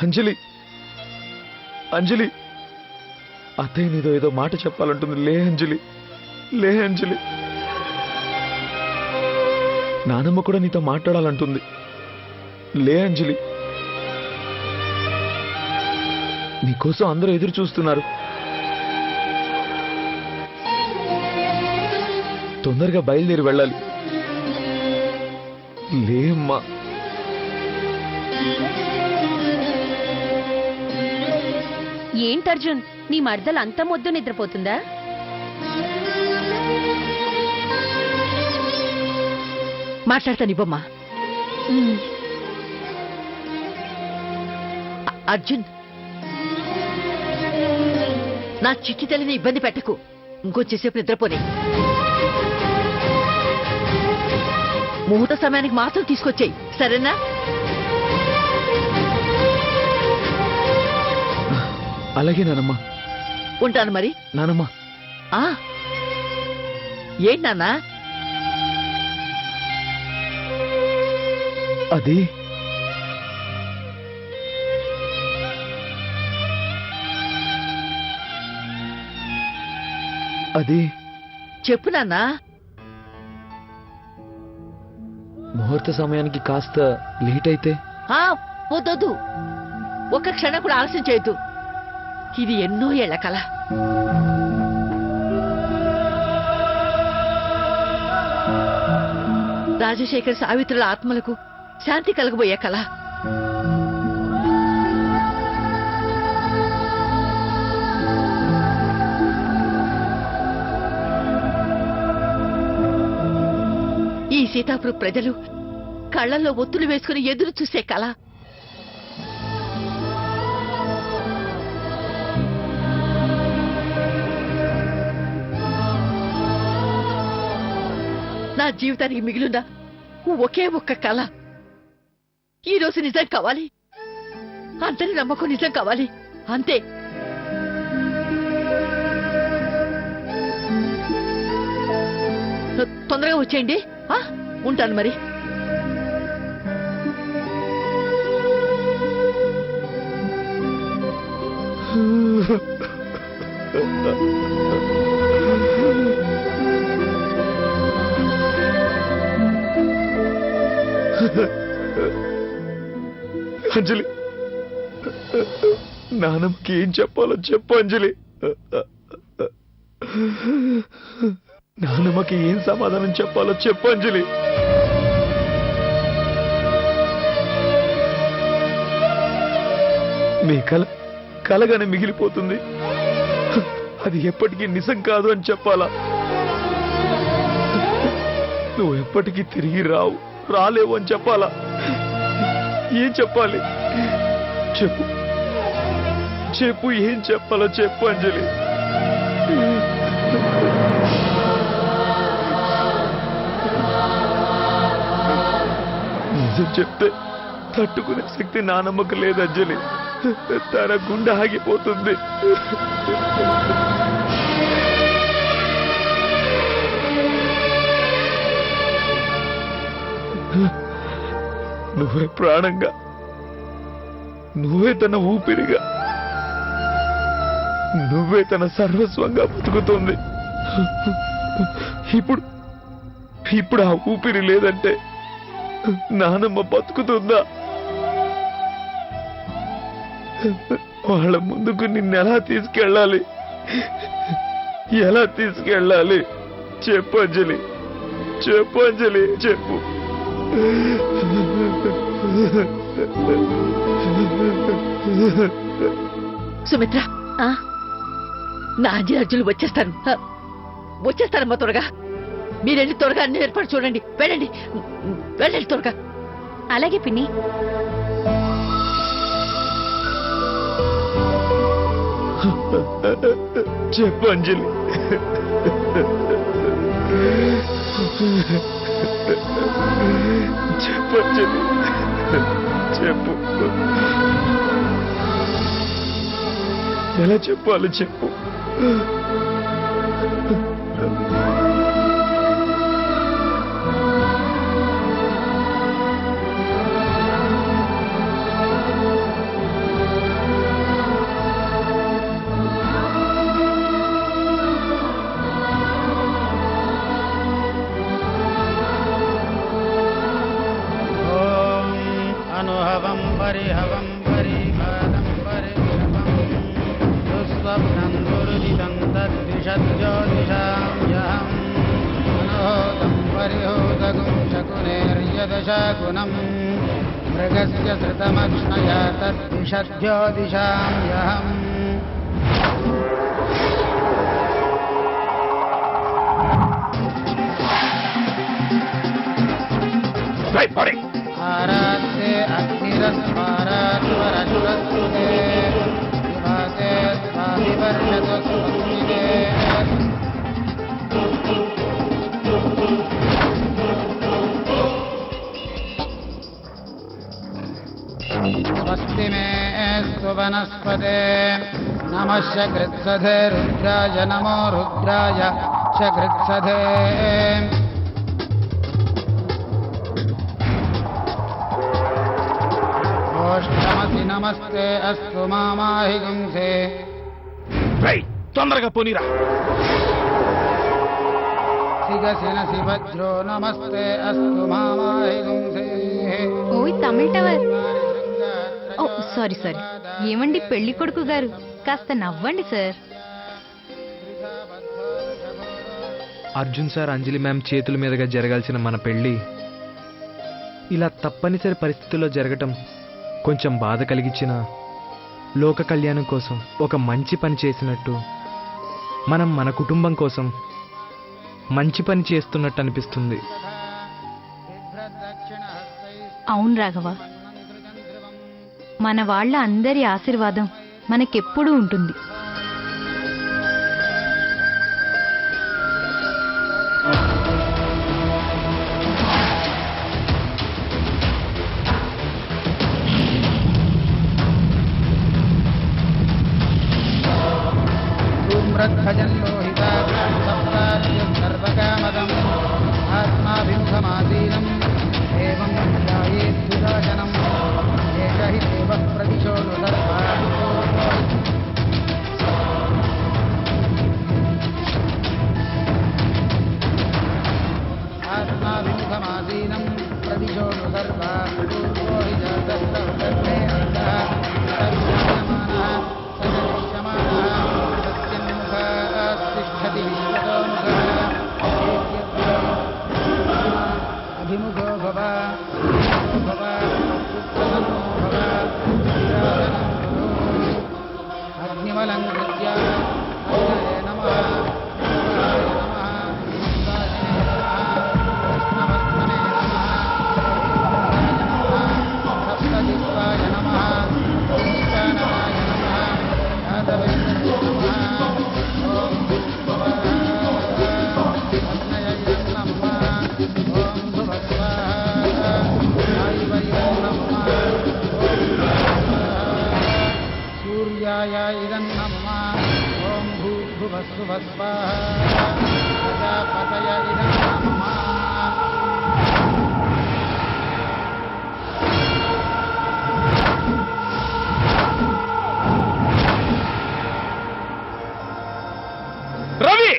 అంజలి అంజలి అత్తయ్య నీదో ఏదో మాట చెప్పాలంటుంది. లే అంజలి, లే అంజలి. నానమ్మ కూడా నీతో మాట్లాడాలంటుంది. లే అంజలి. నీకోసం అందరూ ఎదురు చూస్తున్నారు. తొందరగా బయలుదేరి వెళ్ళాలి. లే అమ్మా. ఏంటి అర్జున్, నీ మర్దలు అంత మొద్దు నిద్రపోతుందా? మాట్లాడతానివ్వమ్మా. అర్జున్, నా చిట్టి తల్లిని ఇబ్బంది పెట్టకు. ఇంకొచ్చేసేపు నిద్రపోని. ముహూర్త సమయానికి మాత్రం తీసుకొచ్చేయి, సరేనా? అలాగే నానమ్మా. ఉంటాను మరి. నానమ్మా. ఏంటి నాన్నా? అది అది చెప్పు నాన్నా. ముహూర్త సమయానికి కాస్త లేట్ అయితే? వద్దొద్దు, ఒక్క క్షణం కూడా ఆలస్యం చేయొద్దు. ఇది ఎన్నో ఏళ్ల కల. రాజశేఖర్ సావిత్రుల ఆత్మలకు శాంతి కలగబోయే కల. ఈ సీతాపురం ప్రజలు కళ్లల్లో ఒత్తులు వేసుకుని ఎదురు చూసే కల. నా జీవితానికి మిగిలిన ఒకే ఒక్క కళ ఈ రోజు నిజం కావాలి. అందరి నమ్మకం నిజం కావాలి, అంతే. తొందరగా వచ్చేయండి. ఉంటాను మరి. అంజలి, నాన్నమ్మకి ఏం చెప్పాలో చెప్పు అంజలి. నాన్నమ్మకి ఏం సమాధానం చెప్పాలో చెప్పు అంజలి. నీ కలగానే మిగిలిపోతుంది. అది ఎప్పటికీ నిజం కాదు అని చెప్పాలా? నువ్వు ఎప్పటికీ తిరిగి రాలేవు అని చెప్పాలా? ఏం చెప్పాలి? చెప్పు చెప్పు, ఏం చెప్పాలో చెప్పు అంజలి. నిజం చెప్తే తట్టుకునే శక్తి నానమ్మకు లేదు అంజలి. తన గుండె ఆగిపోతుంది. నువ్వే ప్రాణంగా, నువ్వే తన ఊపిరిగా, నువ్వే తన సర్వస్వంగా బతుకుతుంది. ఇప్పుడు ఆ ఊపిరి లేదంటే నానమ్మ బతుకుతుందా? వాళ్ళ ముందుకు నిన్నెలా తీసుకెళ్ళాలి? ఎలా తీసుకెళ్ళాలి? చెప్పు అంజలి, చెప్పు అంజలి, చెప్పు. సుమిత్ర, నా అర్జునులు వచ్చేస్తారమ్మా. త్వరగా మీరెళ్ళి త్వరగా అన్ని ఏర్పాటు చూడండి. వెళ్ళండి వెళ్ళండి త్వరగా. అలాగే పిన్ని. చెప్పు అంజలి. చెప్పు అంజలి, చెప్పు. ఎలా చెప్పాలి చెప్పు. परिहवं परिभातं परिषभं दुःस्वप्नं दुर्जितं तद्विषज्योतिषां यहम् अनहोतं परिहोतगुं शकुनेर्यदशकुनं मृगस्य श्रुतमक्ष्णया तद्विषज्योतिषां यहम् आरात्ते अग्निरस्मारात्वरश्वस्तुते विभाते स्वाभिवर्षतु स्वस्तिते स्वस्ति मे सुवनस्पते नमः कृत्सधे रुद्राय नमो रुद्राय कृत्सधे ఓష్టమసి నమస్తే అస్తు మామాహి గుంసే తొందరగా పోనీరా. సిగసిన శివజ్రో నమస్తే అస్తు మామాహి గుంసే ఓయ్ తమిళ్ టవర్. ఓ సారీ సారీ. ఏమండి పెళ్లి కొడుకు గారు, కాస్త నవ్వండి సార్. అర్జున్ సార్, అంజలి మ్యామ్ చేతుల మీదుగా జరగాల్సిన మన పెళ్ళి ఇలా తప్పనిసరి పరిస్థితుల్లో జరగటం కొంచెం బాధ కలిగించిన, లోక కళ్యాణం కోసం ఒక మంచి పని చేసినట్టు, మనం మన కుటుంబం కోసం మంచి పని చేస్తున్నట్టు అనిపిస్తుంది. అవును రాఘవ, మన వాళ్ళ అందరి ఆశీర్వాదం మనకెప్పుడూ ఉంటుంది. ధూమ్రధ్వజల్లోహితాగ్రం సప్తార్యం సర్వకామదం ఆత్మాభిముఖమాసీనం ఏవం ధ్యాయేద్దుదాశనం ఏష హి దేవ ప్రదిశో ఆత్మాభిముఖమాసీనం ప్రదిశో సర్వా పూర్వో హి జాతస్సే అభిముఖో భవ అగ్నిమలం కృత్య నమః సప్తదిక్పాయ నమః ఈశానాయ నమః యాదవే సూర్యాయ ఇదం నమః ఓం భూర్భువస్సువః స్వాహా ప్రజాపతయ ఇదం నమః రవి,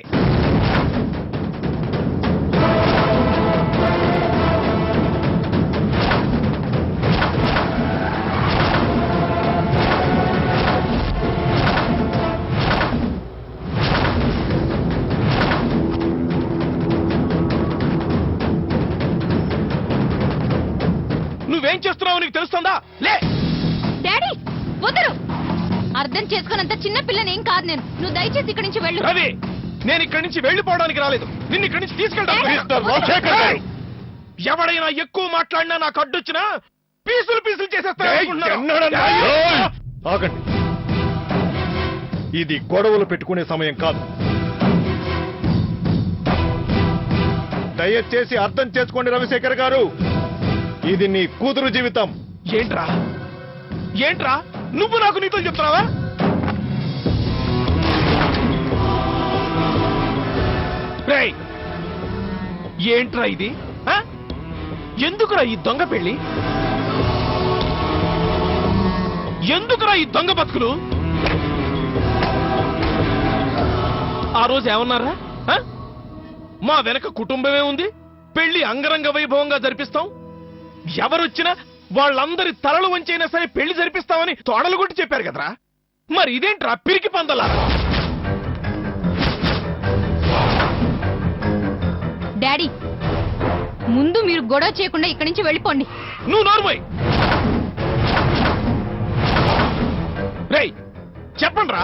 నువ్వేం చేస్తున్నావు నీకు తెలుస్తుందా? లే. డాడీ వదరు. అర్థం చేసుకున్నంత చిన్న పిల్లనేం కాదు నేను. నువ్వు దయచేసి ఇక్కడి నుంచి వెళ్ళు. రవి, నేను ఇక్కడి నుంచి వెళ్ళిపోవడానికి రాలేదు, నిన్ను ఇక్కడి నుంచి తీసుకెళ్ళడానికి. ఎవడైనా ఎక్కువ మాట్లాడినా నాకు అడ్డొచ్చినా పీసులు పీసులు చేసేస్తాను. ఆగండి, ఇది గొడవలు పెట్టుకునే సమయం కాదు. దయచేసి అర్థం చేసుకోండి రవిశేఖర్ గారు, ఇది నీ కూతురు జీవితం. ఏంట్రా ఏంట్రా నువ్వు నాకు నీతులు చెప్తున్నావా? రేయ్, ఏంట్రా ఇది? ఎందుకురా ఈ దొంగ పెళ్లి? ఎందుకురా ఈ దొంగ బతుకులు? ఆ రోజు ఏమన్నారా? మా వెనక కుటుంబమే ఉంది, పెళ్లి అంగరంగ వైభవంగా జరిపిస్తాం, ఎవరొచ్చినా వాళ్ళందరి తలలు వంచైనా సరే పెళ్లి జరిపిస్తామని తోడలు కొట్టి చెప్పారు కదరా. మరి ఇదేంట్రా పిరికి పందలా? డాడీ ముందు మీరు గొడవ చేయకుండా ఇక్కడి నుంచి వెళ్ళిపోండి. నువ్వు నోరుమోయ్. రేయ్ చెప్పండి రా,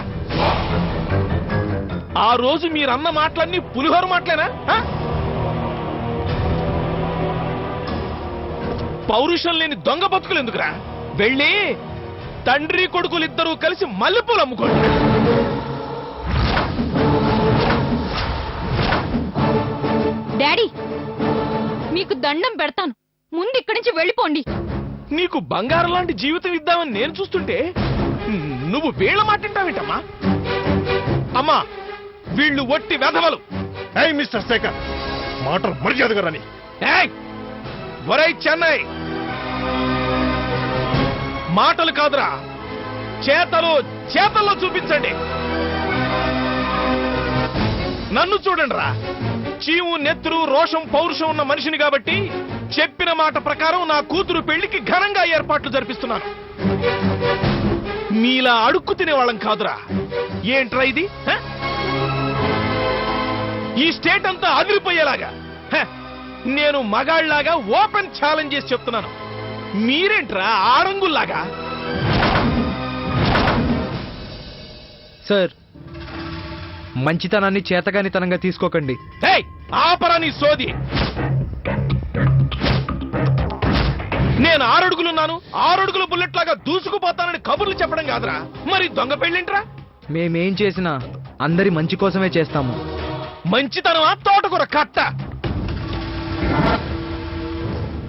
ఆ రోజు మీరన్న మాటలన్నీ పులిహోర మాటలేనా? పౌరుషం లేని దొంగ బతుకులు ఎందుకురా? వెళ్ళి తండ్రి కొడుకులిద్దరూ కలిసి మల్లెపూలు అమ్ముకోండి. డాడీ మీకు దండం పెడతాను, ముందు ఇక్కడి నుంచి వెళ్ళిపోండి. నీకు బంగారం లాంటి జీవితం ఇద్దామని నేను చూస్తుంటే నువ్వు వీళ్ళ మాటింటావేంటమ్మా? అమ్మా వీళ్ళు ఒట్టి వెధవలు. ఏయ్ మిస్టర్ శేఖర్, మాటలు మర్యాదగా రాని. ఏయ్ ఒరేయ్ చెన్నై, మాటలు కాదురా, చేతల్లో చూపించండి. నన్ను చూడండి రా, చీము నెత్తురు రోషం పౌరుషం ఉన్న మనిషిని కాబట్టి చెప్పిన మాట ప్రకారం నా కూతురు పెళ్లికి ఘనంగా ఏర్పాట్లు జరిపిస్తున్నాను. మీలా అడుక్కు తినేవాళ్ళం కాదురా. ఏంట్రా ఇది? ఈ స్టేట్ అంతా అదిరిపోయేలాగా నేను మగాళ్లాగా ఓపెన్ ఛాలెంజ్ చేసి చెప్తున్నాను. మీరేంట్రా ఆడంగుల్లాగా? సార్ మంచితనాన్ని చేతగానితనంగా తీసుకోకండి. ఆపరా నీ సోది. నేను 6 అడుగులున్నాను, 6 అడుగుల బుల్లెట్ లాగా దూసుకుపోతానని కబుర్లు చెప్పడం కాదురా. మరి దొంగ పెళ్ళింట్రా? మేమేం చేసినా అందరి మంచి కోసమే చేస్తాము. మంచితనమా తోటకూర కట్ట?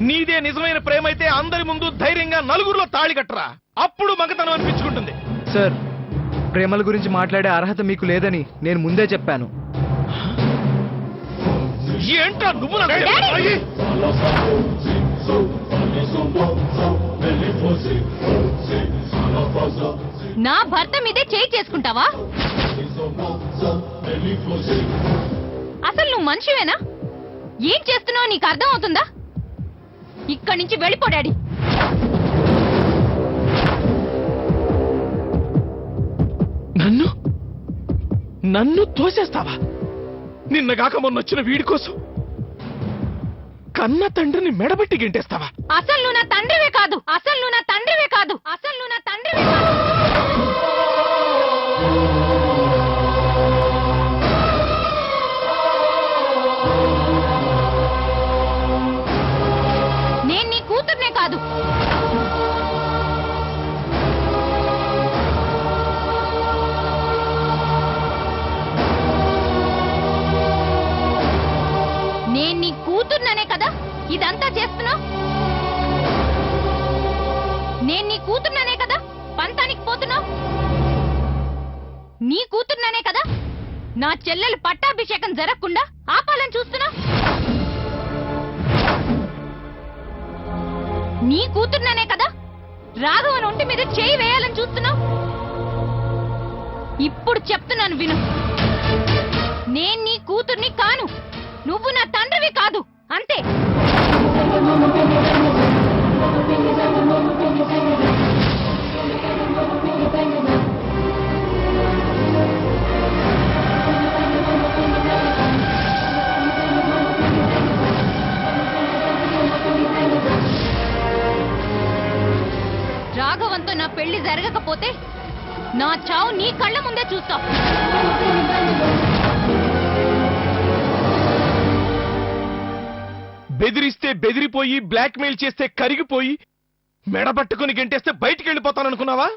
నీదే నిజమైన ప్రేమైతే అందరి ముందు ధైర్యంగా నలుగురిలో తాళి కట్టరా, అప్పుడు మగతనం అనిపించుకుంటుంది. సార్ ప్రేమల గురించి మాట్లాడే అర్హత మీకు లేదని నేను ముందే చెప్పాను. ఏంటా నువ్వు? నా భర్త మీదే చేయి చేసుకుంటావా? అసలు నువ్వు మనిషివేనా? ఏం చేస్తున్నావో నీకు అర్థం అవుతుందా? ఇక్కడి నుంచి వెళ్ళిపో డాడీ. నన్ను తోసేస్తావా? నిన్నగాక మొన్నొచ్చిన వీడి కోసం కన్న తండ్రిని మెడబెట్టి గెంటేస్తావా? అసలు నువ్వు నా తండ్రివే కాదు, అసలు నువ్వు నా తండ్రివే కాదు, అసలు నువ్వు నా తండ్రివే కాదు. నేను నీ కూతుర్నే కాదు. నేను నీ కూతుర్ననే కదా ఇదంతా చేస్తున్నావు. నేను నీ కూతుర్ననే కదా పంతానికి పోతున్నావు. నీ కూతుర్ననే కదా నా చెల్లెలు పట్టాభిషేకం జరగకుండా ఆపాలని చూస్తున్నావు. నీ కూతుర్ననే కదా రాఘవన్ ఒంటి మీద చేయి వేయాలని చూస్తున్నావు. ఇప్పుడు చెప్తున్నాను విను, నేను నీ కూతుర్ని కాను, నువ్వు నా తండ్రివి కాదు, అంతే. రాఘవంతో నా పెళ్లి జరగకపోతే నా చావు నీ కళ్ళ ముందే చూస్తావు. బెదిరిస్తే బెదిరిపోయి బ్లాక్మెయిల్ చేస్తే కరిగిపోయి మెడబట్టుకుని గెంటేస్తే బయటికి వెళ్ళిపోతాననుకున్నావా?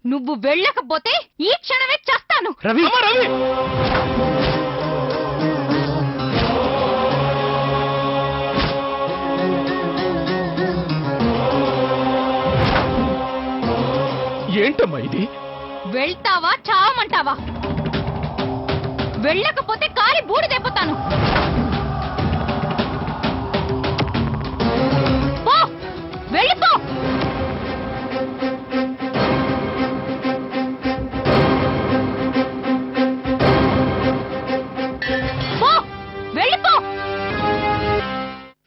నువ్వు వెళ్ళకపోతే ఈ క్షణమే చేస్తాను. రవి, అమ్మా, రవి! ఏంటమ్మా ఇది? వెళ్తావా చావమంటావా? వెళ్ళకపోతే కాలి బూడిదైపోతాను. పో, వెళ్ళిపో. పో, వెళ్ళిపో.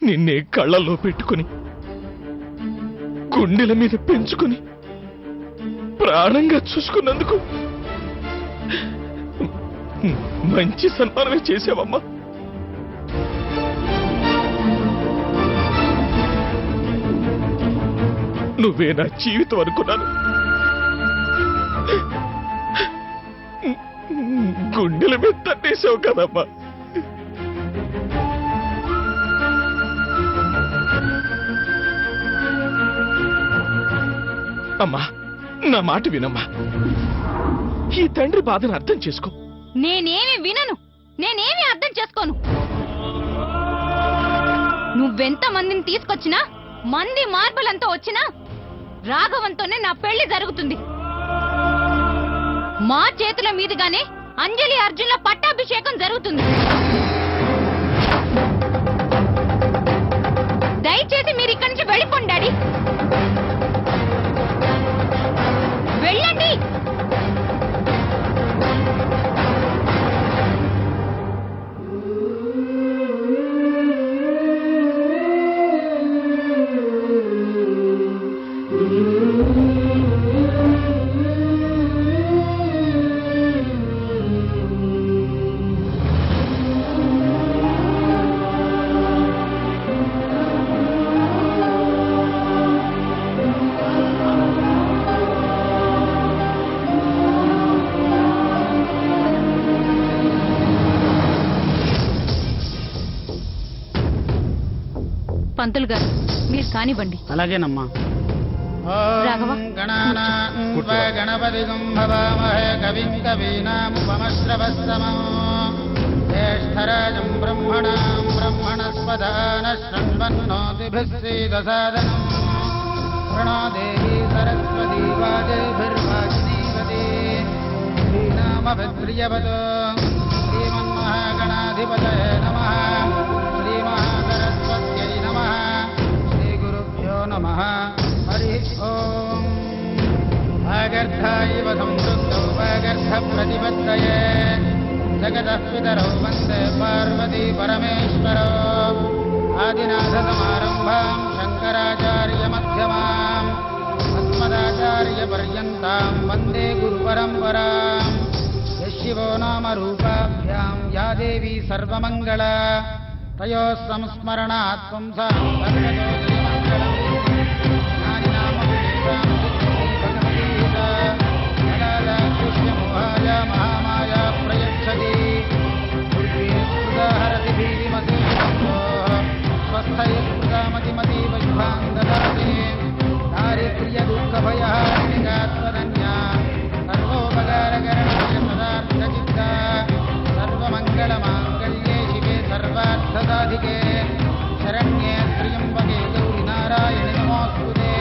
నిన్నే కళ్ళల్లో పెట్టుకుని గుండెల మీద పెంచుకుని ప్రాణంగా చూసుకున్నందుకు మంచి సన్మానమే చేసావమ్మా. నువ్వే నా జీవితం అనుకున్నాను. గుండెల మీద తన్నేసావు కదమ్మా. అమ్మా, నా మాట వినమ్మా. ఈ తండ్రి బాధను అర్థం చేసుకో. నేనేమి వినను, నేనేమి అర్థం చేసుకోను. నువ్వెంత మందిని తీసుకొచ్చినా, మంది మార్పులంతా వచ్చినా రాఘవంతోనే నా పెళ్లి జరుగుతుంది. మా చేతుల మీదుగానే అంజలి అర్జున్ల పట్టాభిషేకం జరుగుతుంది. దయచేసి మీరు ఇక్కడి నుంచి వెళ్ళిపోండి డాడీ. వెళ్ళండి. పంతులు గారు, మీరు కానివ్వండి. అలాగేనమ్మా. రాఘవ, గణపతి భవామహే కవిం కవీనాముపమశ్రవస్తమం జ్యేష్ఠరాజం బ్రహ్మణాం బ్రహ్మణస్పదాన శృణ్వన్నోతిభిస్సీదసాదనం ప్రణో దేవీ సరస్వతీ వాజేభిర్వాజినీవతి శ్రీనామభిద్రియవతో శ్రీమన్మహాగణాధిపతయే నమః. శ్రీమహాసరస్వత్యై నమః. శ్రీగురుభ్యో నమః. హరి ఓం. వాగర్ధాయివ సంవృద్ధౌ వాగర్ధప్రతిపత్తయే జగతః పితరౌ వందే పార్వతీ పరమేశ్వరౌ. ఆదినాథసమారంభాం శంకరాచార్యమధ్యమాం అస్మదాచార్యపర్యంతాం వందే గురుపరంపరాం. యశివో నామ రూపాభ్యాం యా దేవీ సర్వమంగళా తయోః సంస్మరణాత్ పుంసాం సర్వతో జయమంగళం. జ్ఞానినామభిషేకాం సిద్ధిః భగవదీత కళాకృష్యమోహాయ మహామాయా ప్రయచ్చతి ఉదాహరతి భీతిమతీతో స్వస్థయ స్మృతామతిమతీవ శుభాం దదాతి. దారిద్ర్య దుఃఖభయహారిణికాత్మధన్యా సర్వోపకారకరణాయ పదార్థచిత్త సర్వమంగళమాంగళ్యే శివే సర్వార్థసాధికే శరణ్యే త్ర్యంబకే గౌరి నారాయణి నమోస్తుతే.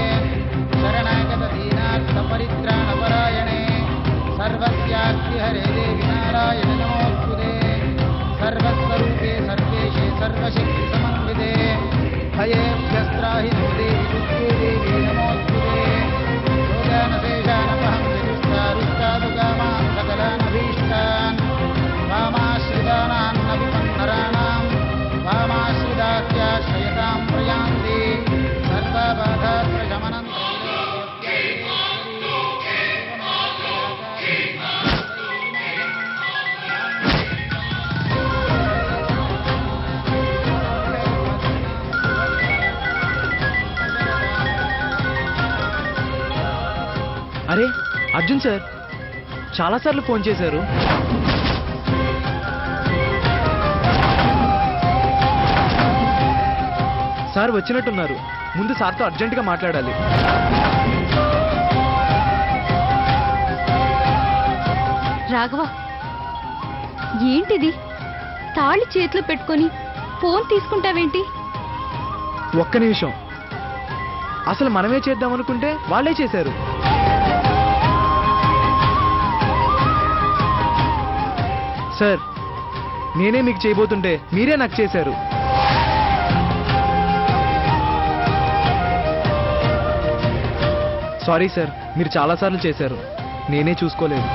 శరణాగత దీనార్థపరిత్రాణపరాయణే సర్వస్యార్తిహరే దేవి నారాయణి నమోస్తుతే. సర్వస్వరూపే సర్వేశే సర్వశక్తి సమన్వితే భయేభ్యస్త్రాహి నో దేవి దుఃఖే దేవి నమోస్తుతే. యోగానశేషానపహం చతుష్టారుష్టాదుకామాన్ సకలానభీష్టాన్ వామాశ్రితానాన్న విపన్నరాణాం వామాశ్రితాస్యాశ్రయతాం ప్రయాంతి సర్వబాధాప్రశమనం. అరే అర్జున్ సార్, చాలాసార్లు ఫోన్ చేశారు. సార్ వచ్చినట్టున్నారు. ముందు సార్తో అర్జెంటుగా మాట్లాడాలి. రాఘవ, ఏంటిది? తాళి చేతిలో పెట్టుకొని ఫోన్ తీసుకుంటావేంటి? ఒక్క నిమిషం. అసలు మనమే చేద్దామనుకుంటే వాళ్ళే చేశారు. సార్, నేనే మీకు చేయబోతుంటే మీరే నాకు చేశారు. సారీ సార్, మీరు చాలాసార్లు చేశారు, నేనే చూసుకోలేదు.